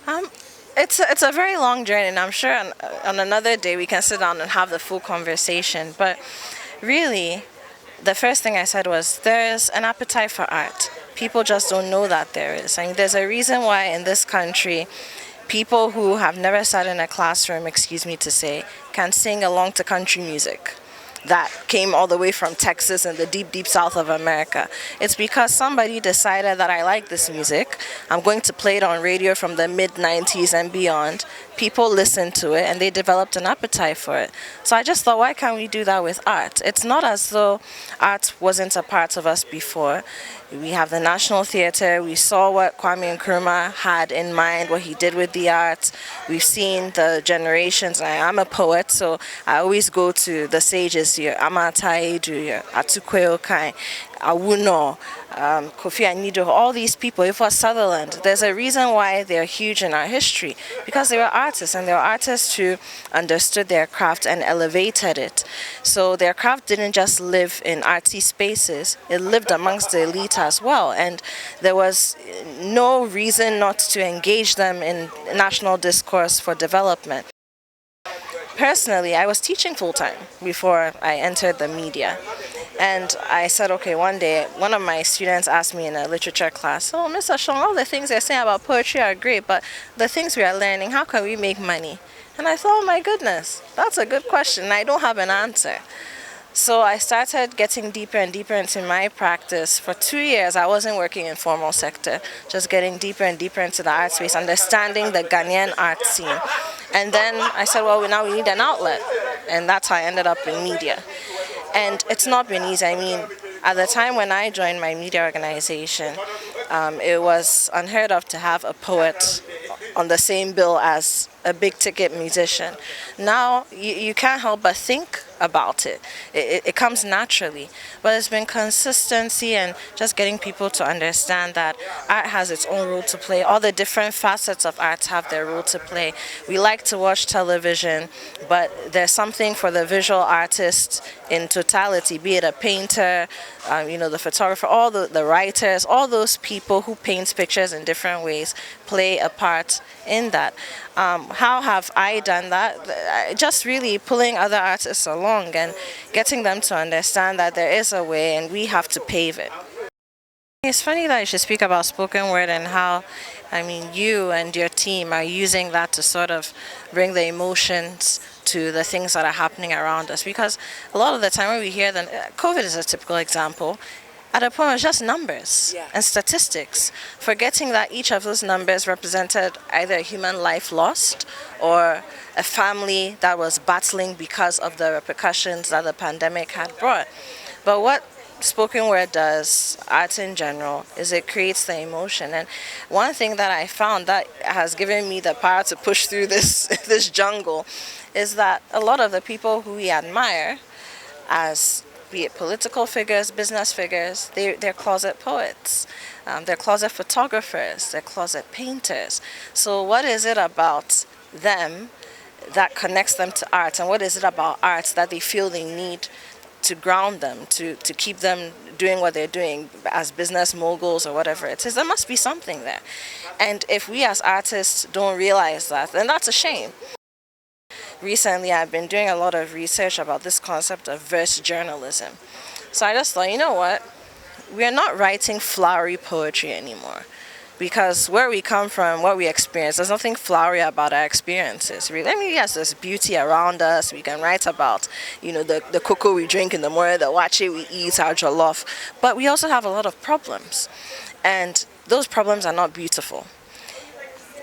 Um, it's a very long journey, and I'm sure on another day we can sit down and have the full conversation. But really, the first thing I said was there's an appetite for art. People just don't know that there is. I mean, there's a reason why in this country, people who have never sat in a classroom, excuse me to say, can sing along to country music that came all the way from Texas and the deep, deep south of America. It's because somebody decided that I like this music. I'm going to play it on radio from the mid 90s and beyond. People listened to it and they developed an appetite for it. So I just thought, why can't we do that with art? It's not as though art wasn't a part of us before. We have the National Theatre. We saw what Kwame Nkrumah had in mind, what he did with the arts. We've seen the generations. I'm a poet, so I always go to the sages here. Ama Ata Aidoo, Attuquaye Okai, Awunor, Kofi Anido, all these people, if for Sutherland, there's a reason why they're huge in our history, because they were artists, and they were artists who understood their craft and elevated it. So their craft didn't just live in artsy spaces, it lived amongst the elite as well, and there was no reason not to engage them in national discourse for development. Personally, I was teaching full-time before I entered the media. And I said, okay, one day, one of my students asked me in a literature class, oh, Mr. Ashong, all the things they're saying about poetry are great, but the things we are learning, how can we make money? And I thought, oh my goodness, that's a good question. I don't have an answer. So I started getting deeper and deeper into my practice. For 2 years, I wasn't working in formal sector, just getting deeper and deeper into the art space, understanding the Ghanaian art scene. And then I said, well, now we need an outlet. And that's how I ended up in media. And it's not been easy. I mean, at the time when I joined my media organization, it was unheard of to have a poet on the same bill as a big ticket musician. Now you can't help but think about it. It comes naturally. But it's been consistency and just getting people to understand that art has its own role to play. All the different facets of art have their role to play. We like to watch television, but there's something for the visual artist in totality, be it a painter, the photographer, all the writers, all those people who paint pictures in different ways play a part in that. How have I done that? Just really pulling other artists along and getting them to understand that there is a way and we have to pave it. It's funny that you should speak about spoken word and how, you and your team are using that to sort of bring the emotions to the things that are happening around us. Because a lot of the time when we hear that, COVID is a typical example. At a point, it's just numbers and statistics, forgetting that each of those numbers represented either a human life lost or a family that was battling because of the repercussions that the pandemic had brought. But what spoken word does, art in general, is it creates the emotion. And one thing that I found that has given me the power to push through this jungle is that a lot of the people who we admire as be it political figures, business figures, they're closet poets, they're closet photographers, they're closet painters. So what is it about them that connects them to art, and what is it about art that they feel they need to ground them, to keep them doing what they're doing as business moguls or whatever it is? There must be something there. And if we as artists don't realize that, then that's a shame. Recently, I've been doing a lot of research about this concept of verse journalism. So I just thought, you know what? We're not writing flowery poetry anymore. Because where we come from, what we experience, there's nothing flowery about our experiences. Really. Yes, there's beauty around us. We can write about, the cocoa we drink in the morning, the wache we eat, our jollof. But we also have a lot of problems. And those problems are not beautiful.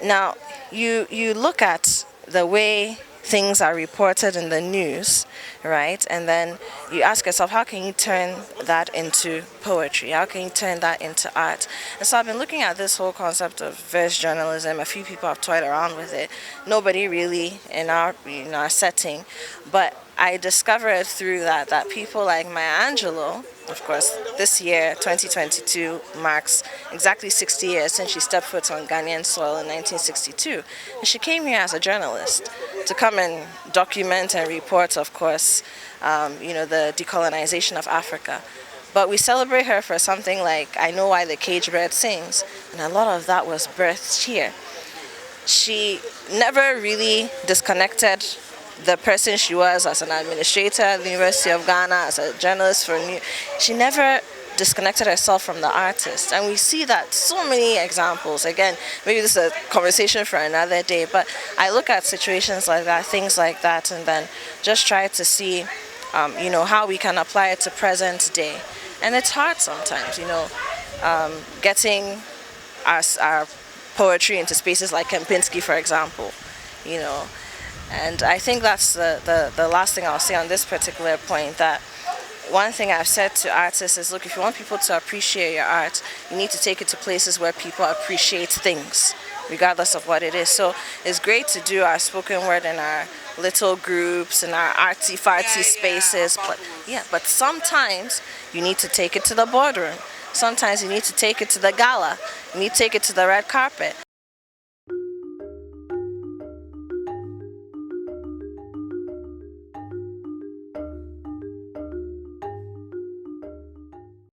Now, you look at the way things are reported in the news, right? And then you ask yourself, how can you turn that into poetry? How can you turn that into art? And so I've been looking at this whole concept of verse journalism. A few people have toyed around with it. Nobody really in our setting, but I discovered through that people like Maya Angelou, of course, this year, 2022, marks exactly 60 years since she stepped foot on Ghanaian soil in 1962. And she came here as a journalist to come and document and report, of course, the decolonization of Africa. But we celebrate her for something like I Know Why the Cage Bird Sings, and a lot of that was birthed here. she never really disconnected the person she was as an administrator at the University of Ghana, as a journalist for New. She never disconnected herself from the artist, and we see that so many examples. Again, maybe this is a conversation for another day, but I look at situations like that, things like that, and then just try to see how we can apply it to present day. And it's hard sometimes, getting our poetry into spaces like Kempinski, for example, and I think that's the last thing I'll say on this particular point, that one thing I've said to artists is, look, if you want people to appreciate your art, you need to take it to places where people appreciate things, regardless of what it is. So it's great to do our spoken word in our little groups and our artsy-fartsy spaces, but sometimes you need to take it to the boardroom. Sometimes you need to take it to the gala. You need to take it to the red carpet.